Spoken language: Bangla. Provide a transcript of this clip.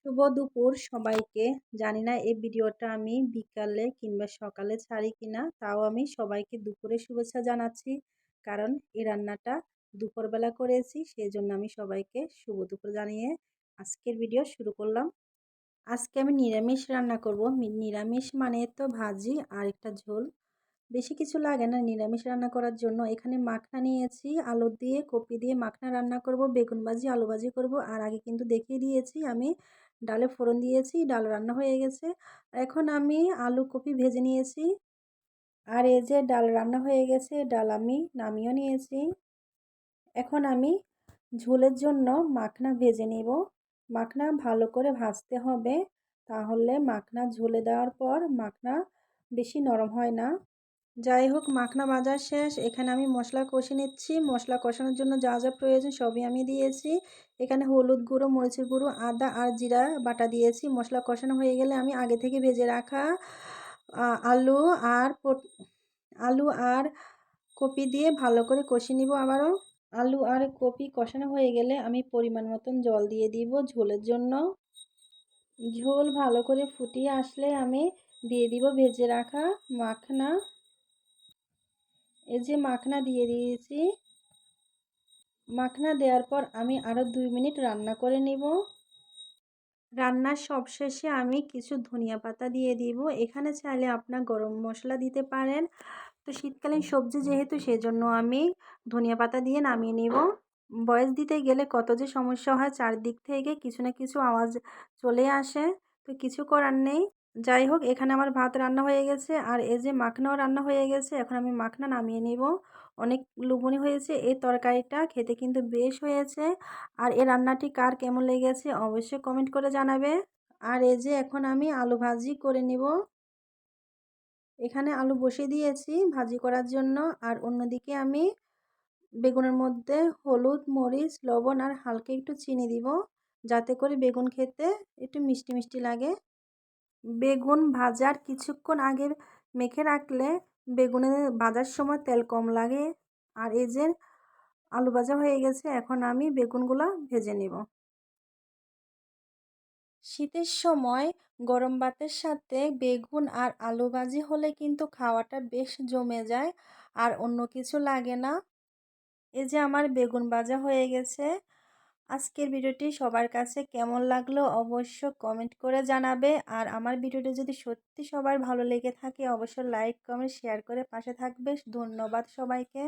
শুভ দুপুর সবাইকে। জানি না এই ভিডিওটা আমি বিকালে কিংবা সকালে ছাড়ি কিনা, তাও আমি সবাইকে দুপুরে শুভেচ্ছা জানাচ্ছি। কারণ এই রান্নাটা দুপুরবেলা করেছি, সেজন্য আমি সবাইকে শুভ দুপুর জানিয়ে আজকের ভিডিও শুরু করলাম। আজকে আমি নিরামিষ রান্না করব। নিরামিষ মানে তো ভাজি আর একটা ঝোল। বেশি কিছু লাগে না নিরামিষ রান্না করার জন্য। এখানে মাখনা নিয়েছি, আলু দিয়ে কপি দিয়ে মাখনা রান্না করব, বেগুন ভাজি আলু ভাজি করব। আর আগে কিন্তু দেখিয়ে দিয়েছি আমি ডালে ফোড়ন দিয়েছি, ডাল রান্না হয়ে গেছে। এখন আমি আলু কপি ভেজে নিয়েছি। আর এই যে ডাল রান্না হয়ে গেছে, ডাল আমি নামিয়েও নিয়েছি। এখন আমি ঝোলের জন্য মাখনা ভেজে নেব। মাখনা ভালো করে ভাজতে হবে, তাহলে মাখনা ঝোলে দেওয়ার পর মাখনা বেশি নরম হয় না। যাই হোক, মাখনা ভাজা শেষ। এখানে আমি মশলা কষে নিচ্ছি। মশলা কষানোর জন্য যা যা প্রয়োজন সবই আমি দিয়েছি। এখানে হলুদ গুঁড়ো, মরিচের গুঁড়ো, আদা আর জিরা বাটা দিয়েছি। মশলা কষানো হয়ে গেলে আমি আগে থেকে ভেজে রাখা আলু আর আলু আর কপি দিয়ে ভালো করে কষে নিব। আবারও আলু আর কপি কষানো হয়ে গেলে আমি পরিমাণ মতন জল দিয়ে দিব ঝোলের জন্য। ঝোল ভালো করে ফুটিয়ে আসলে আমি দিয়ে দিব ভেজে রাখা মাখনা। এই যে মাখনা দিয়ে দিয়েছি। মাখনা দেওয়ার পর আমি আরও 2 মিনিট রান্না করে নিব। রান্নার সবশেষে আমি কিছু ধনিয়া পাতা দিয়ে দিব। এখানে চাইলে আপনার গরম মশলা দিতে পারেন। তো শীতকালীন সবজি যেহেতু, সেজন্য আমি ধনিয়া পাতা দিয়ে নামিয়ে নিব। ভয়েস দিতে গেলে কত যে সমস্যা হয়, চারদিক থেকে কিছু না কিছু আওয়াজ চলে আসে, তো কিছু করার নেই। যাই হোক, এখানে আমার ভাত রান্না হয়ে গেছে আর এই যে মাখনাও রান্না হয়ে গেছে। এখন আমি মাখনা নামিয়ে নিব। অনেক লোভনীয় হয়েছে এই তরকারিটা, খেতে কিন্তু বেশ হয়েছে। আর এই রান্নাটি কার কেমন লেগেছে অবশ্যই কমেন্ট করে জানাবে। আর এই যে এখন আমি আলু ভাজি করে নিব। এখানে আলু বসিয়ে দিয়েছি ভাজি করার জন্য। আর অন্যদিকে আমি বেগুনের মধ্যে হলুদ, মরিচ, লবণ আর হালকা একটু চিনি দিব, যাতে করে বেগুন খেতে একটু মিষ্টি মিষ্টি লাগে। বেগুন ভাজার কিছুক্ষণ আগে মেখে রাখলে বেগুনে ভাজার সময় তেল কম লাগে। আর এই যে আলু ভাজা হয়ে গেছে, এখন আমি বেগুনগুলো ভেজে নেব। শীতের সময় গরম ভাতের সাথে বেগুন আর আলু ভাজি হলে কিন্তু খাওয়াটা বেশ জমে যায়, আর অন্য কিছু লাগে না। এই যে আমার বেগুন ভাজা হয়ে গেছে। আজকের ভিডিওটি সবার কাছে কেমন লাগলো অবশ্য কমেন্ট করে জানাবে। আর আমার ভিডিওটি যদি সত্যি সবার ভালো লেগে থাকে অবশ্যই লাইক, কমেন্ট, শেয়ার করে পাশে থাকবে। ধন্যবাদ সবাইকে।